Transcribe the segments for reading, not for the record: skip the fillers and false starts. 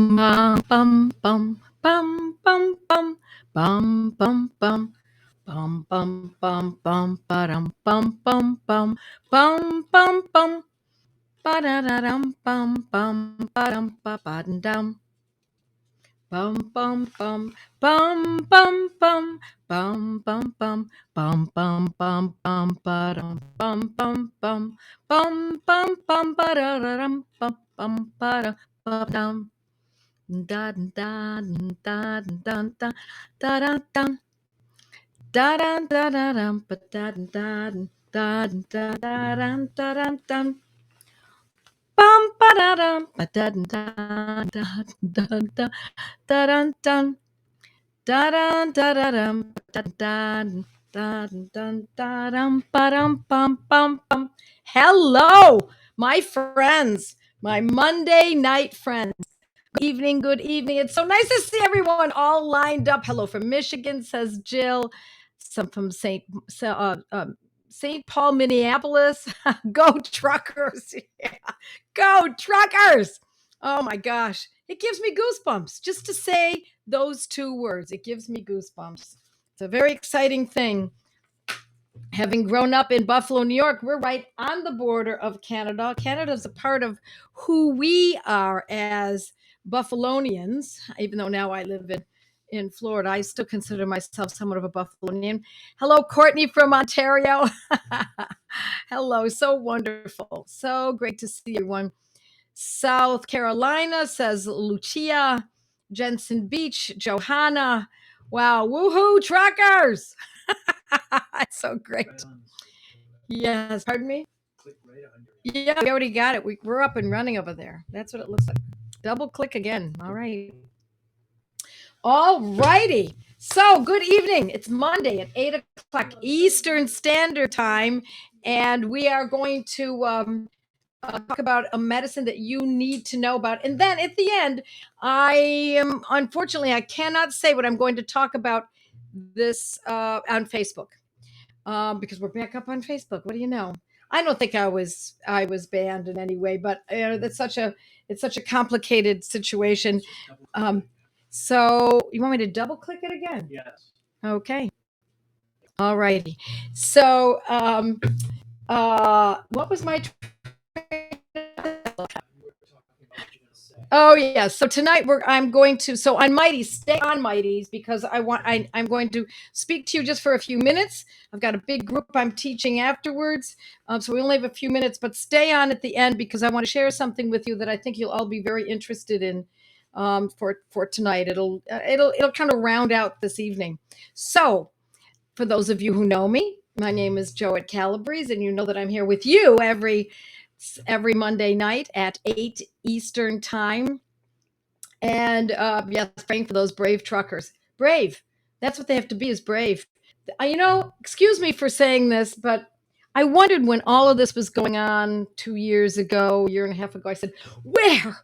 Bum bum bum bum bum bum bum bum bum bum bum bum bum ba-dum bum bum bum bum bum bum ba-da-da-dum bum bum ba-dum ba-ba-dum bum bum bum bum bum bum bum bum bum bum bum bum bum ba-dum bum bum bum bum bum bum ba-da-da-dum bum bum ba-da ba-dum da da da da da da da da da da da da da ba da da da da da da da da da bum ba da da ba da da da da da da da da da da da da dum da da da da da dum ba dum bum bum bum. Hello, my friends, my Monday night friends. Good evening, good evening. It's so nice to see everyone all lined up. Hello from Michigan, says Jill. Some from St. Paul, Minneapolis. Go truckers. Yeah. Go truckers. Oh my gosh. It gives me goosebumps just to say those two words. It gives me goosebumps. It's a very exciting thing. Having grown up in Buffalo, New York, we're right on the border of Canada. Canada is a part of who we are as Buffalonians, even though now I live in Florida. I still consider myself somewhat of a Buffalonian. Hello, Courtney from Ontario. Hello, so wonderful. So great to see everyone. South Carolina, says Lucia. Jensen Beach, Johanna. Wow, woohoo, truckers. It's so great. Yes, pardon me? Yeah, we already got it. We're up and running over there. That's what it looks like. Double click again. All right. All righty. So, good evening. It's Monday at 8 o'clock Eastern Standard Time, and we are going to talk about a medicine that you need to know about. And then at the end, unfortunately, I cannot say what I'm going to talk about this on Facebook. Because we're back up on Facebook. What do you know? I don't think I was banned in any way, but it's such a complicated situation. Um, so you want me to double click it again? Yes. Okay. All righty. So what was my Oh yeah. So tonight I'm going to on Mighties, stay on Mighties because I'm going to speak to you just for a few minutes. I've got a big group I'm teaching afterwards. So we only have a few minutes, but stay on at the end because I want to share something with you that I think you'll all be very interested in for tonight. It'll kind of round out this evening. So for those of you who know me, my name is Joette Calabrese, and you know that I'm here with you every Monday night at 8 Eastern Time. And yes, praying for those brave truckers. Brave. That's what they have to be, is brave. Excuse me for saying this, but I wondered when all of this was going on 2 years ago, year and a half ago, I said, where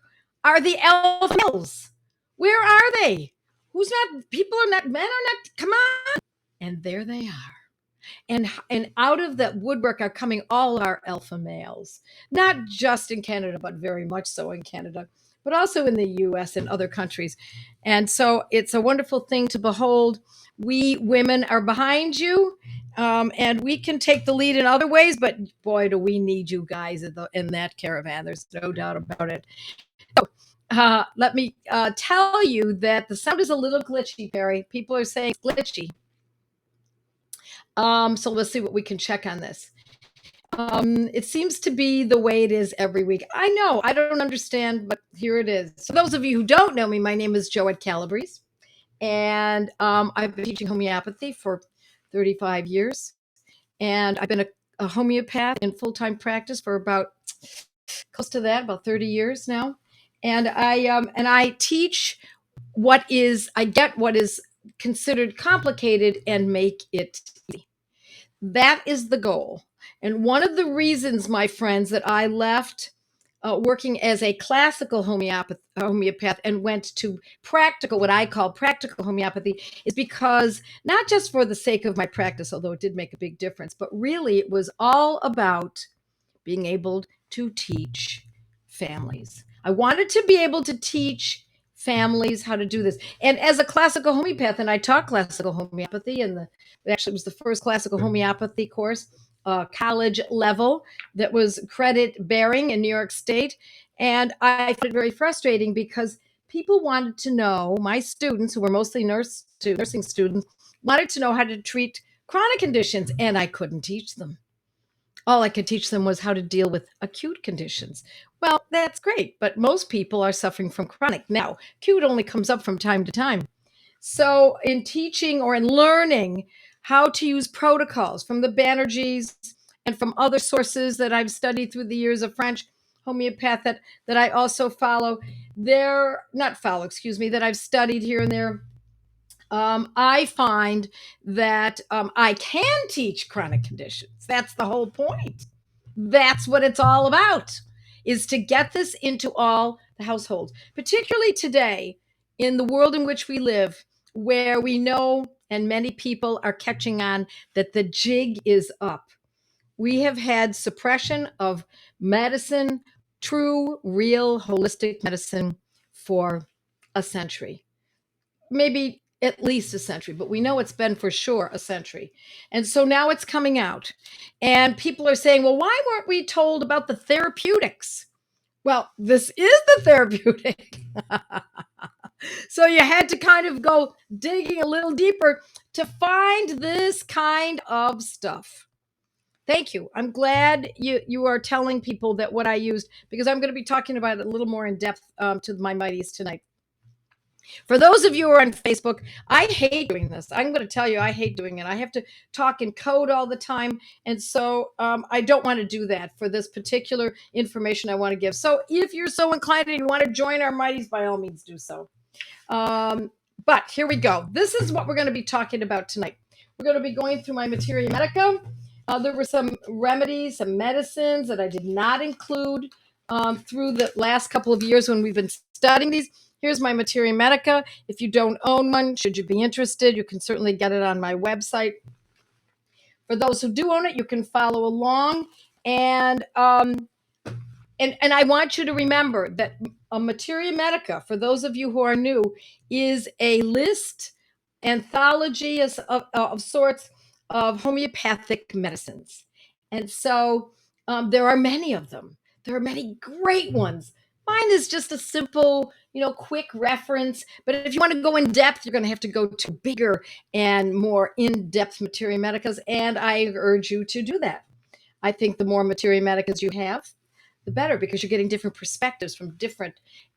are the alpha males? Where are they? People are not, men are not, come on. And there they are. And out of that woodwork are coming all our alpha males, not just in Canada, but very much so in Canada, but also in the US and other countries. And so it's a wonderful thing to behold. We women are behind you, and we can take the lead in other ways, but boy, do we need you guys in that caravan. There's no doubt about it. So, let me tell you that the sound is a little glitchy, Perry. People are saying it's glitchy. So let's see what we can check on this. It seems to be the way it is every week. I know, I don't understand, but here it is. So those of you who don't know me, my name is Joette Calabrese, and I've been teaching homeopathy for 35 years, and I've been a homeopath in full-time practice for about close to that, about 30 years now. And I teach I get what is considered complicated and make it easy. That is the goal. And one of the reasons, my friends, that I left working as a classical homeopath and went to practical, what I call practical homeopathy, is because not just for the sake of my practice, although it did make a big difference, but really it was all about being able to teach families. I wanted to be able to teach families how to do this. And as a classical homeopath, and I taught classical homeopathy, and actually it was the first classical homeopathy course, college level, that was credit bearing in New York State. And I found it very frustrating because people wanted to know, my students, who were mostly nursing students, wanted to know how to treat chronic conditions, and I couldn't teach them. All I could teach them was how to deal with acute conditions. Well, that's great, but most people are suffering from chronic. Now, acute only comes up from time to time. So, in teaching or in learning how to use protocols from the Banerjees and from other sources that I've studied through the years of French homeopath that I also follow, that I've studied here and there, I find that I can teach chronic conditions. That's the whole point. That's what it's all about, is to get this into all the households, particularly today in the world in which we live, where we know, and many people are catching on, that the jig is up. We have had suppression of medicine, true, real, holistic medicine, for a century, maybe at least a century, but we know it's been for sure a century. And so now it's coming out. And people are saying, well, why weren't we told about the therapeutics? Well, this is the therapeutic. So you had to kind of go digging a little deeper to find this kind of stuff. Thank you. I'm glad you are telling people that what I used, because I'm going to be talking about it a little more in depth to my mighties tonight. For those of you who are on Facebook, I hate doing this. I'm going to tell you, I hate doing it. I have to talk in code all the time. And so I don't want to do that for this particular information I want to give. So if you're so inclined and you want to join our mighties, by all means do so. But here we go. This is what we're going to be talking about tonight. We're going to be going through my Materia Medica. There were some remedies, some medicines that I did not include through the last couple of years when we've been studying these. Here's my Materia Medica. If you don't own one, should you be interested, you can certainly get it on my website. For those who do own it, you can follow along. And I want you to remember that a Materia Medica, for those of you who are new, is a list, anthology of sorts of homeopathic medicines. And so there are many of them. There are many great ones. Mine is just a simple, quick reference. But if you want to go in depth, you're going to have to go to bigger and more in-depth Materia Medicas. And I urge you to do that. I think the more Materia Medicas you have, the better, because you're getting different perspectives from different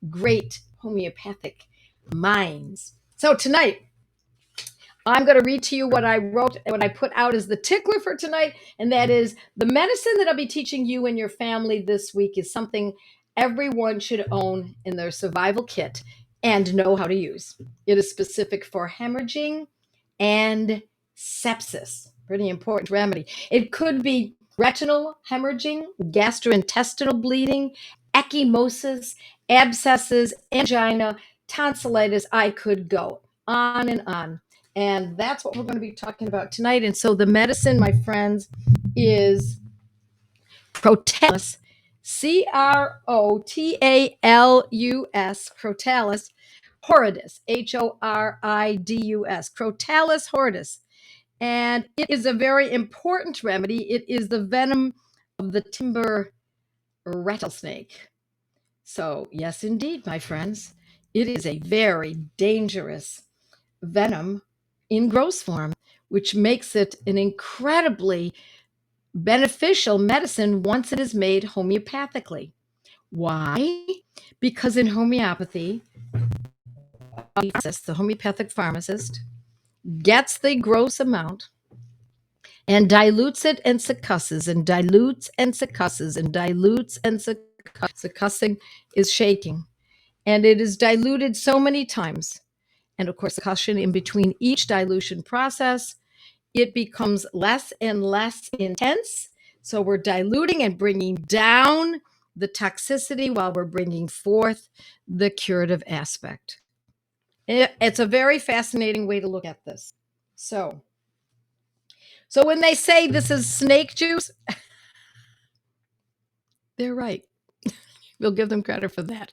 great homeopathic minds. So tonight, I'm going to read to you what I wrote and what I put out as the tickler for tonight, and that is the medicine that I'll be teaching you and your family this week is something everyone should own in their survival kit and know how to use. It is specific for hemorrhaging and sepsis. Pretty important remedy. It could be retinal hemorrhaging, gastrointestinal bleeding, ecchymosis, abscesses, angina, tonsillitis. I could go on and on. And that's what we're going to be talking about tonight. And so the medicine, my friends, is Crotalus, Crotalus, Crotalus horridus, Horidus, Crotalus horridus. And it is a very important remedy. It is the venom of the timber rattlesnake. So, yes, indeed, my friends, it is a very dangerous venom in gross form, which makes it an incredibly beneficial medicine once it is made homeopathically. Why? Because in homeopathy, the homeopathic pharmacist gets the gross amount and dilutes it and succusses and dilutes and succusses and dilutes and succusses. Succussing is shaking. And it is diluted so many times. And of course, succussion in between each dilution process, it becomes less and less intense. So we're diluting and bringing down the toxicity while we're bringing forth the curative aspect. It's a very fascinating way to look at this. So when they say this is snake juice, they're right. We'll give them credit for that.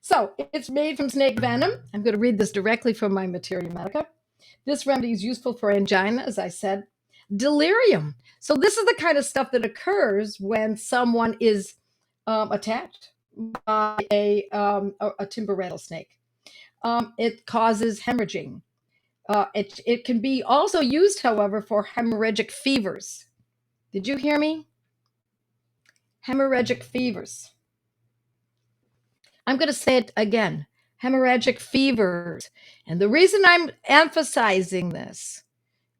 So it's made from snake venom. I'm going to read this directly from my Materia Medica. This remedy is useful for angina, as I said, delirium. So this is the kind of stuff that occurs when someone is attacked by a timber rattlesnake. It causes hemorrhaging. It can be also used, however, for hemorrhagic fevers. Did you hear me? Hemorrhagic fevers. I'm going to say it again. Hemorrhagic fevers. And the reason I'm emphasizing this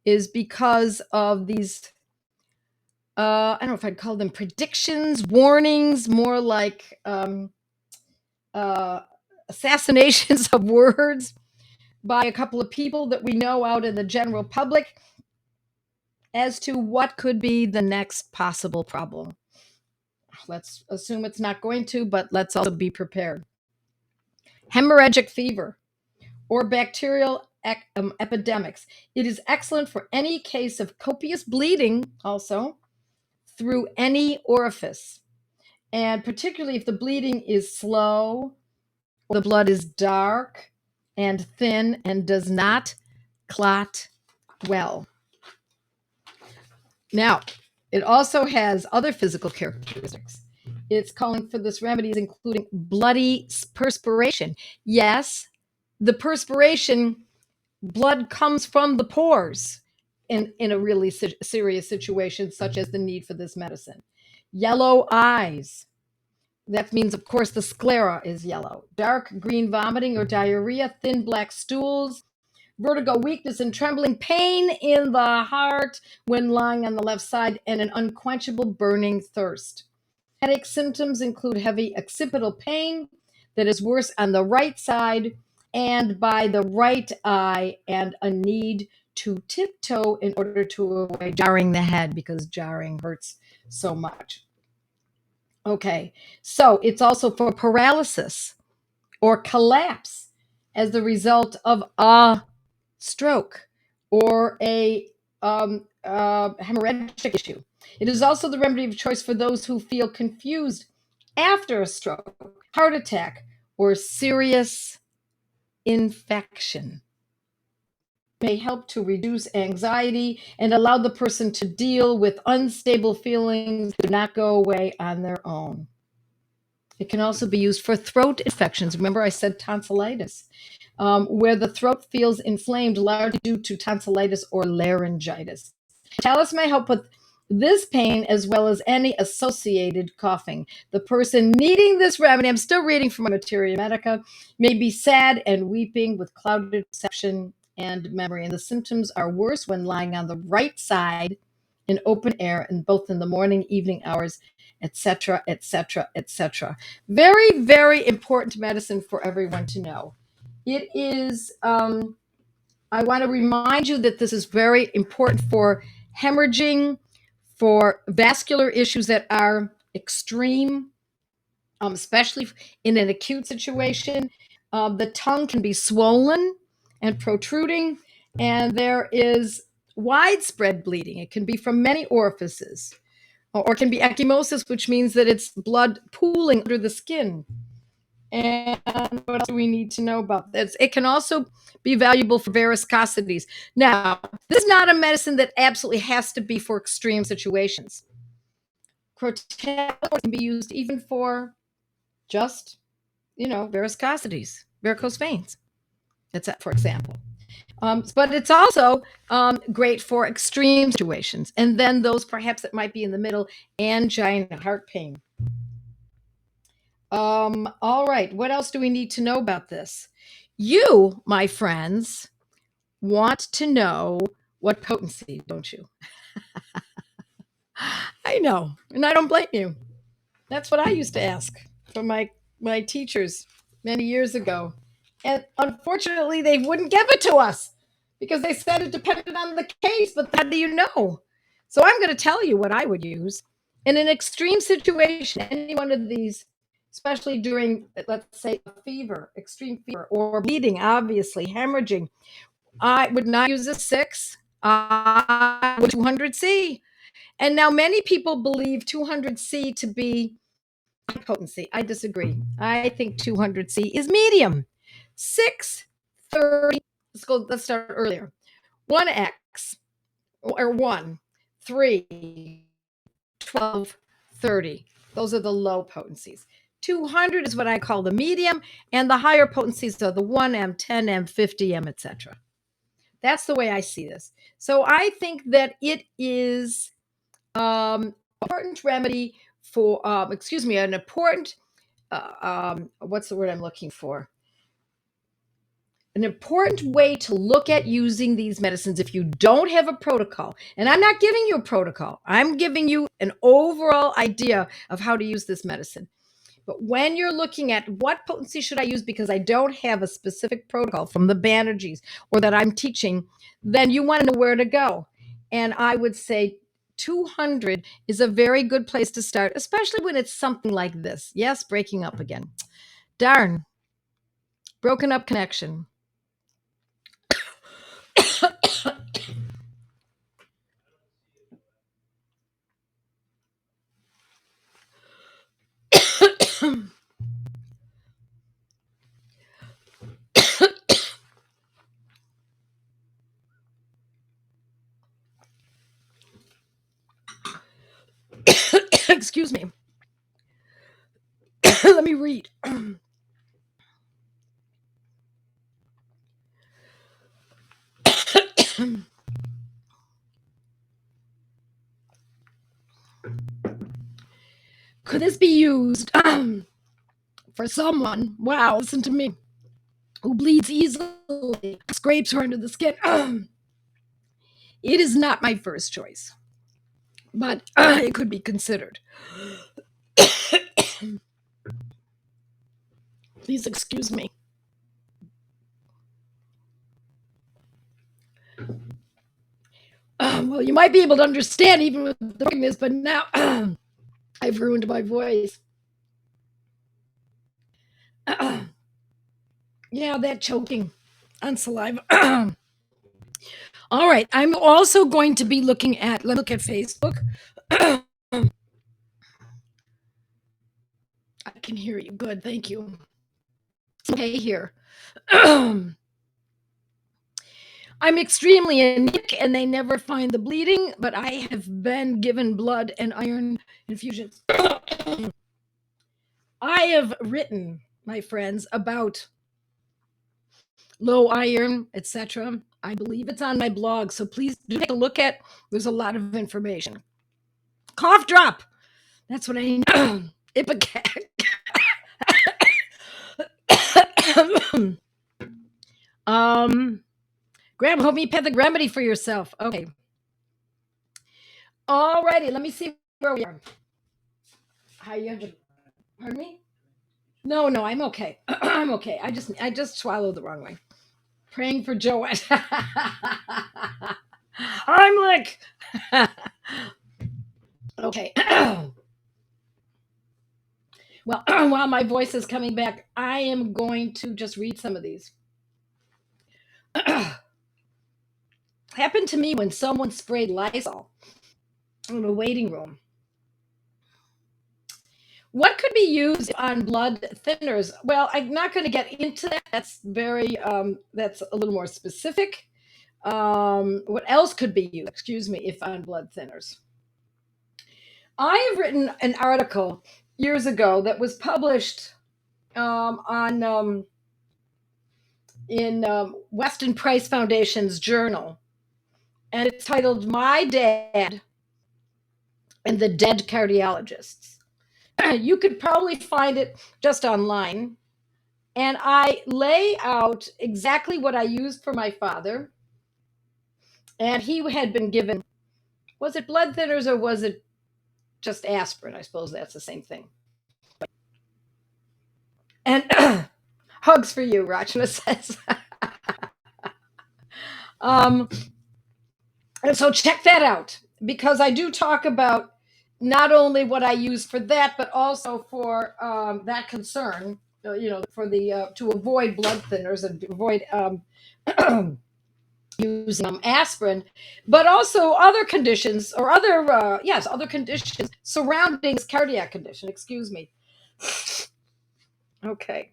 is because of these, I don't know if I'd call them predictions, warnings, more like assassinations of words by a couple of people that we know out in the general public as to what could be the next possible problem. Let's assume it's not going to, but let's also be prepared. Hemorrhagic fever or bacterial epidemics. It is excellent for any case of copious bleeding, also through any orifice, and particularly if the bleeding is slow, or the blood is dark and thin and does not clot well. Now, it also has other physical characteristics. It's calling for this remedy, including bloody perspiration. Yes, the perspiration, blood comes from the pores in a really serious situation, such as the need for this medicine. Yellow eyes. That means, of course, the sclera is yellow. Dark green vomiting or diarrhea, thin black stools, vertigo, weakness, and trembling, pain in the heart when lying on the left side, and an unquenchable burning thirst. Headache symptoms include heavy occipital pain that is worse on the right side and by the right eye, and a need to tiptoe in order to avoid jarring the head because jarring hurts so much. Okay, so it's also for paralysis or collapse as the result of a stroke or a hemorrhagic issue. It is also the remedy of choice for those who feel confused after a stroke, heart attack, or serious infection. It may help to reduce anxiety and allow the person to deal with unstable feelings that do not go away on their own. It can also be used for throat infections. Remember, I said tonsillitis, where the throat feels inflamed, largely due to tonsillitis or laryngitis. Talus may help with this pain as well as any associated coughing. The person needing this remedy, I'm still reading from Materia Medica, may be sad and weeping with clouded perception and memory. And the symptoms are worse when lying on the right side in open air, and both in the morning, evening hours, etc., etc., etc. Very, very important medicine for everyone to know. It is, I want to remind you that this is very important for hemorrhaging, for vascular issues that are extreme, especially in an acute situation. The tongue can be swollen and protruding, and there is widespread bleeding. It can be from many orifices, or it can be ecchymosis, which means that it's blood pooling under the skin. And what else do we need to know about this? It can also be valuable for varicosities. Now, this is not a medicine that absolutely has to be for extreme situations. Crotalus can be used even for just, varicosities, varicose veins. That's for example. But it's also great for extreme situations. And then those perhaps that might be in the middle, angina, heart pain. All right. What else do we need to know about this? You, my friends, want to know what potency, don't you? I know, and I don't blame you. That's what I used to ask from my teachers many years ago. And unfortunately, they wouldn't give it to us because they said it depended on the case, but how do you know? So I'm going to tell you what I would use. In an extreme situation, any one of these, especially during, let's say, a fever, extreme fever, or bleeding, obviously, hemorrhaging, I would not use a 6. I would 200C. And now many people believe 200C to be potency. I disagree. I think 200C is medium. 630. Let's start earlier. 1X or 1, 3, 12, 30. Those are the low potencies. 200 is what I call the medium, and the higher potencies are the 1M, 10M, 50M, etc. That's the way I see this. So I think that it is important remedy for, an important, what's the word I'm looking for? An important way to look at using these medicines if you don't have a protocol. And I'm not giving you a protocol, I'm giving you an overall idea of how to use this medicine. But when you're looking at what potency should I use because I don't have a specific protocol from the Banerjees or that I'm teaching, then you want to know where to go. And I would say 200 is a very good place to start, especially when it's something like this. Yes, breaking up again. Darn, broken up connection. Excuse me. Let me read. Could this be used for someone, wow, listen to me, who bleeds easily, scrapes her under the skin? It is not my first choice, but it could be considered. Please excuse me. Well, you might be able to understand even with the this, but now I've ruined my voice. Yeah, that choking on saliva. All right, I'm also going to be looking at, let's look at Facebook. I can hear you. Good, thank you. Okay, here. I'm extremely anemic and they never find the bleeding, but I have been given blood and iron infusions. I have written, my friends, about low iron, etc. I believe it's on my blog, so please do take a look at. There's a lot of information. Cough drop. That's what I need. Ipecac. Grab homeopathic remedy for yourself. Okay. Alrighty, let me see where we are. How you have to, pardon me? No, I'm okay. I'm okay. I just swallowed the wrong way. Praying for Joette. I'm like okay. Well, while my voice is coming back, I am going to just read some of these. Happened to me when someone sprayed Lysol in a waiting room. What could be used on blood thinners? Well, I'm not going to get into that. That's that's a little more specific. What else could be used? Excuse me, if on blood thinners. I have written an article years ago that was published on in Weston Price Foundation's journal, and it's titled "My Dad and the Dead Cardiologists." You could probably find it just online, and I lay out exactly what I used for my father, and he had been given. Was it blood thinners or was it just aspirin? I suppose that's the same thing. And hugs for you, Rachna says. um, and so check that out because I do talk about not only what I use for that, but also for that concern. For the to avoid blood thinners and to avoid using aspirin, but also other conditions or other conditions surrounding this cardiac condition. Excuse me. Okay.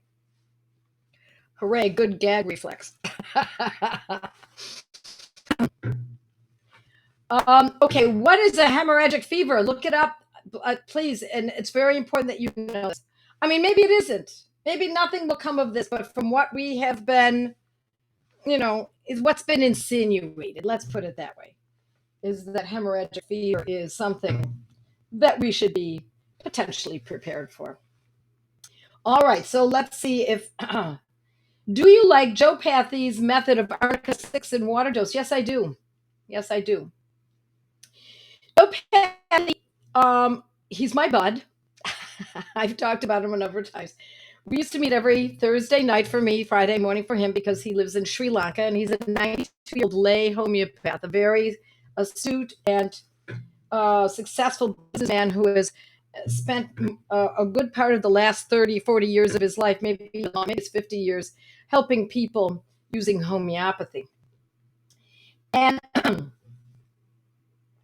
Hooray, good gag reflex. Okay, what is a hemorrhagic fever? Look it up, please. And it's very important that you know this. I mean, maybe it isn't. Maybe nothing will come of this, but from what we have been, is what's been insinuated, let's put it that way, is that hemorrhagic fever is something that we should be potentially prepared for. All right, so let's see if do you like Joe Pathy's method of Arnica 6 and water dose? Yes, I do. Yes, I do. Joe Pathy, he's my bud. I've talked about him a number of times. We used to meet every Thursday night for me, Friday morning for him, because he lives in Sri Lanka and he's a 92-year-old lay homeopath, a very astute and successful businessman who has spent a good part of the last 30, 40 years of his life, maybe it's 50 years, helping people using homeopathy. And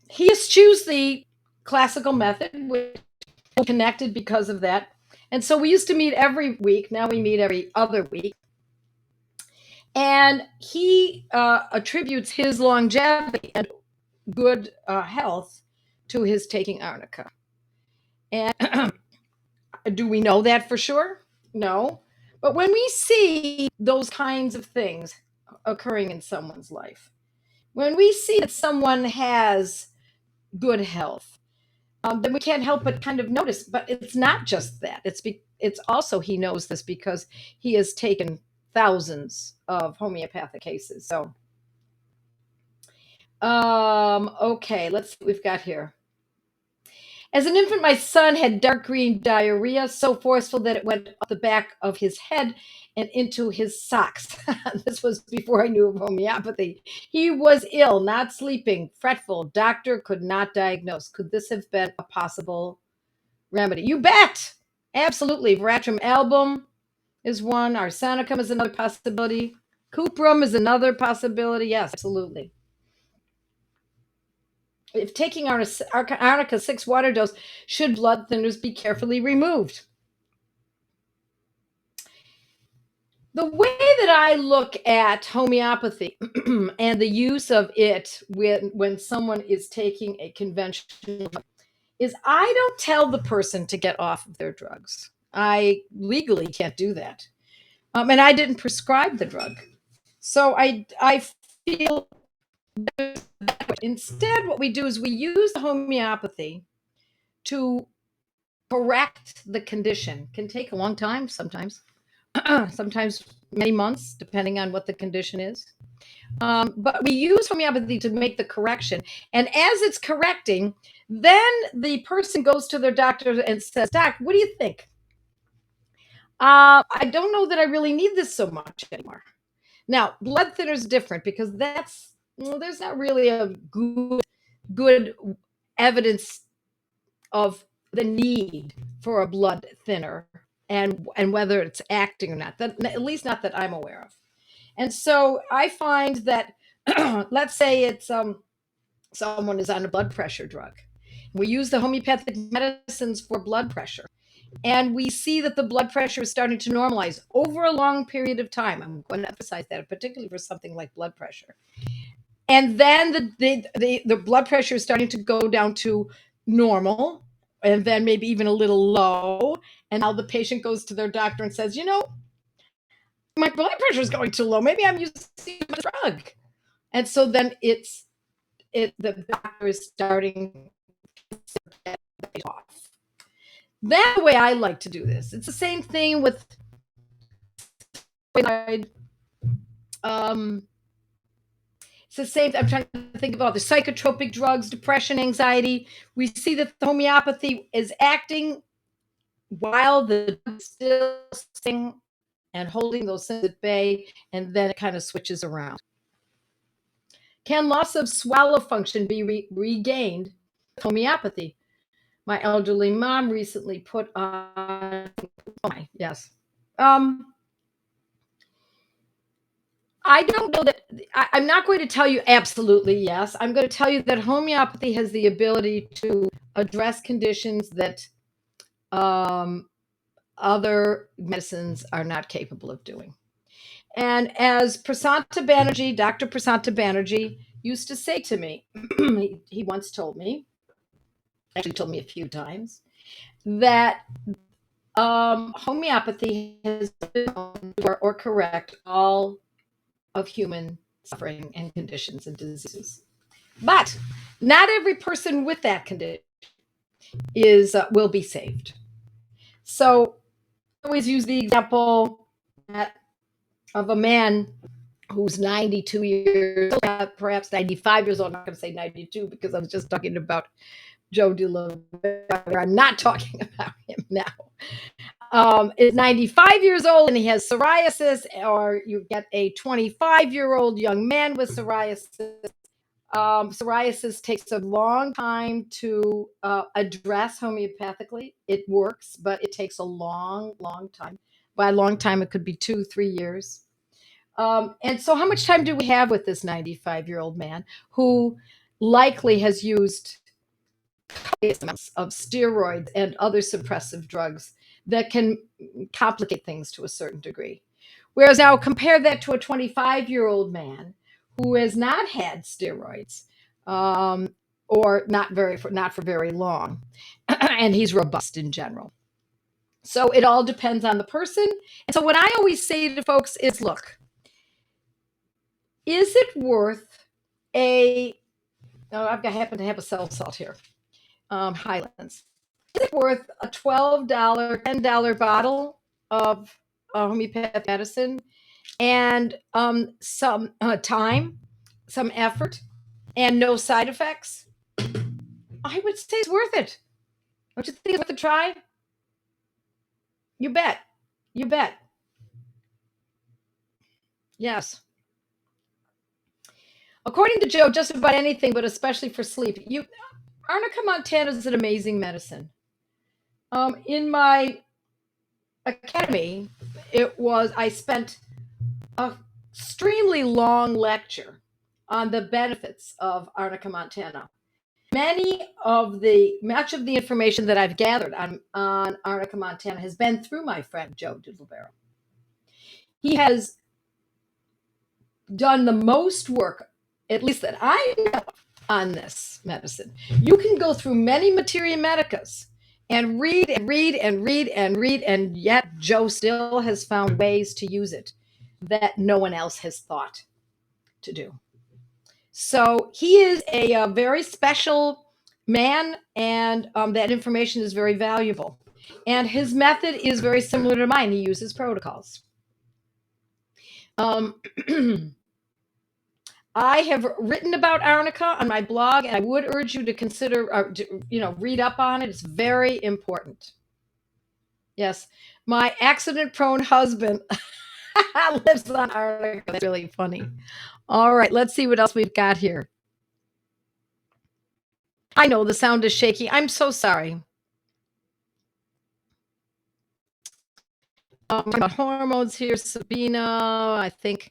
he eschews the classical method, which is connected because of that. And so we used to meet every week. Now we meet every other week. And he attributes his longevity and good health to his taking arnica. And do we know that for sure? No. But when we see those kinds of things occurring in someone's life, when we see that someone has good health, then we can't help but kind of notice. But it's not just that. It's also he knows this because he has taken thousands of homeopathic cases. So, okay, let's see what we've got here. As an infant, my son had dark green diarrhea, so forceful that it went up the back of his head and into his socks. This was before I knew of homeopathy. He was ill, not sleeping, fretful. Doctor could not diagnose. Could this have been a possible remedy? You bet! Absolutely. Veratrum album is one. Arsenicum is another possibility. Cuprum is another possibility. Yes, absolutely. If taking Arnica 6 water dose, should blood thinners be carefully removed? The way that I look at homeopathy and the use of it when someone is taking a conventional drug is I don't tell the person to get off of their drugs. I legally can't do that. And I didn't prescribe the drug. So I feel instead what we do is we use homeopathy to correct the condition. Can take a long time sometimes, sometimes many months, depending on what the condition is. But we use homeopathy to make the correction. And as it's correcting, then the person goes to their doctor and says, Doc, what do you think? I don't know that I really need this so much anymore. Now, blood thinner is different because there's not really a good evidence of the need for a blood thinner and whether it's acting or not. That, at least not that I'm aware of. And so I find that let's say it's someone is on a blood pressure drug. We use the homeopathic medicines for blood pressure. And we see that the blood pressure is starting to normalize over a long period of time. I'm going to emphasize that, particularly for something like blood pressure. And then the blood pressure is starting to go down to normal, and then maybe even a little low. And now the patient goes to their doctor and says, my blood pressure is going too low. Maybe I'm using a drug. And so then the doctor is starting to get off. That's the way I like to do this. It's the same thing with it's the same. I'm trying to think about the psychotropic drugs, depression, anxiety. We see that the homeopathy is acting while the drug is still sitting and holding those symptoms at bay, and then it kind of switches around. Can loss of swallow function be regained with homeopathy? My elderly mom recently put on. Yes. I don't know that I'm not going to tell you absolutely yes. I'm going to tell you that homeopathy has the ability to address conditions that other medicines are not capable of doing. And as Prasanta Banerjee, Dr. Prasanta Banerjee used to say to me, he once told me, actually told me a few times, that homeopathy has been known or correct all of human suffering and conditions and diseases. But not every person with that condition is will be saved. So I always use the example of a man who's 92 years old, perhaps 95 years old. I'm not going to say 92 because I was just talking about Joe DeLavera. I'm not talking about him now. Is 95 years old and he has psoriasis, or you get a 25-year-old young man with psoriasis. Psoriasis takes a long time to address homeopathically. It works, but it takes a long, long time. By a long time, it could be 2, 3 years. And so, how much time do we have with this 95-year-old man who likely has used amounts of steroids and other suppressive drugs that can complicate things to a certain degree? Whereas now compare that to a 25-year-old man who has not had steroids, um, or not for very long, and he's robust in general. So it all depends on the person. And so what I always say to folks is, look, is it worth a? Oh, I happen to have a cell salt here, Highlands. Is it worth a $12, $10 bottle of homeopathic medicine and some time, some effort, and no side effects? I would say it's worth it. Don't you think it's worth a try? You bet. You bet. Yes. According to Joe, just about anything, but especially for sleep. Arnica montana is an amazing medicine. In my academy, I spent an extremely long lecture on the benefits of Arnica montana. Much of the information that I've gathered on Arnica montana has been through my friend Joe DeLavera. He has done the most work, at least that I know, on this medicine. You can go through many materia medicas and read and read and read and read, and yet Joe still has found ways to use it that no one else has thought to do. So he is a very special man, and that information is very valuable. And his method is very similar to mine. He uses protocols. Um, I have written about arnica on my blog, and I would urge you to consider, read up on it. It's very important. Yes, my accident-prone husband lives on arnica. That's really funny. All right, let's see what else we've got here. I know the sound is shaky. I'm so sorry. About hormones here, Sabina. I think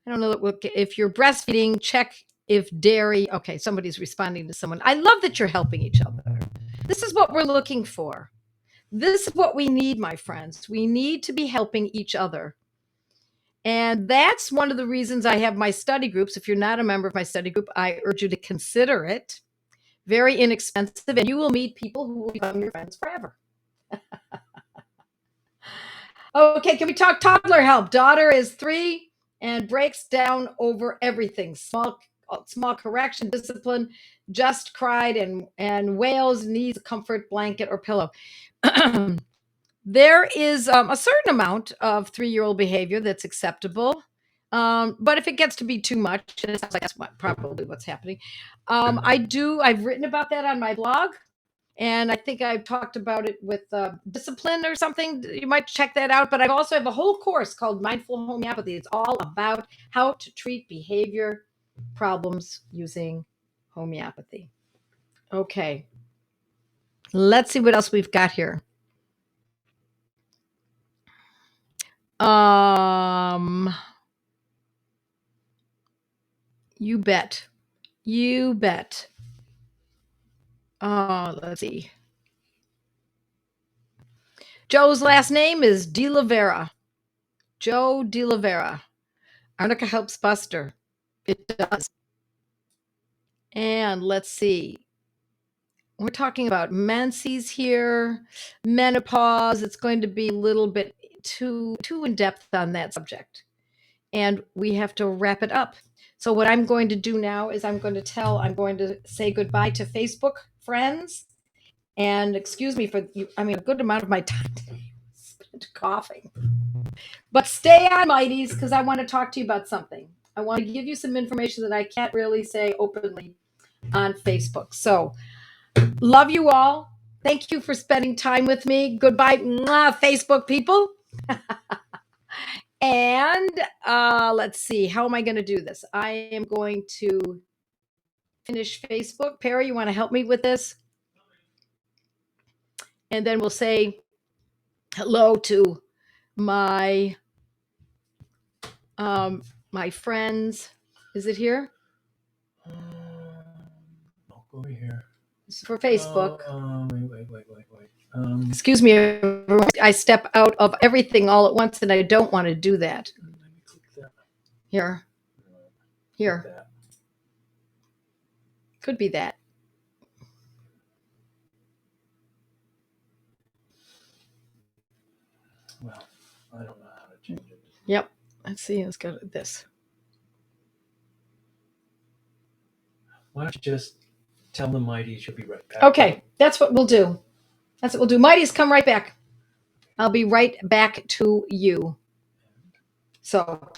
I don't know if you're breastfeeding. Check if dairy. Okay, somebody's responding to someone. I love that you're helping each other. This is what we're looking for. This is what we need, my friends. We need to be helping each other. And that's one of the reasons I have my study groups. If you're not a member of my study group, I urge you to consider it. Very inexpensive, and you will meet people who will become your friends forever. Okay, can we talk toddler help? Daughter is 3 and breaks down over everything. Small correction, discipline, just cried and wails, needs a comfort blanket or pillow. There is a certain amount of 3-year-old behavior that's acceptable. But if it gets to be too much, and it sounds like that's probably what's happening. I've written about that on my blog. And I think I've talked about it with discipline or something. You might check that out. But I also have a whole course called Mindful Homeopathy. It's all about how to treat behavior problems using homeopathy. Okay. Let's see what else we've got here. You bet. You bet. Oh, let's see. Joe's last name is De La Vera. Joe De La Vera. Arnica helps Buster. It does. And let's see. We're talking about menses here, menopause. It's going to be a little bit too in depth on that subject. And we have to wrap it up. So what I'm going to do now is I'm going to say goodbye to Facebook friends. And excuse me for you, I mean, a good amount of my time spent coughing. But stay on, Mighties, because I want to talk to you about something. I want to give you some information that I can't really say openly on Facebook. So, love you all. Thank you for spending time with me. Goodbye, mwah, Facebook people. And let's see, how am I going to do this? I am going to finish Facebook. Perry, you want to help me with this? And then we'll say hello to my my friends. Is it here? Over here. This is for Facebook. Wait. Excuse me, everyone. I step out of everything all at once, and I don't want to do that. Let me click that. Here. That. Could be that. Well, I don't know how to change it. Yep. Let's see. Let's go to this. Why don't you just tell the Mighties you'll be right back? Okay, that's what we'll do. That's what we'll do. Mighties, come right back. I'll be right back to you. So,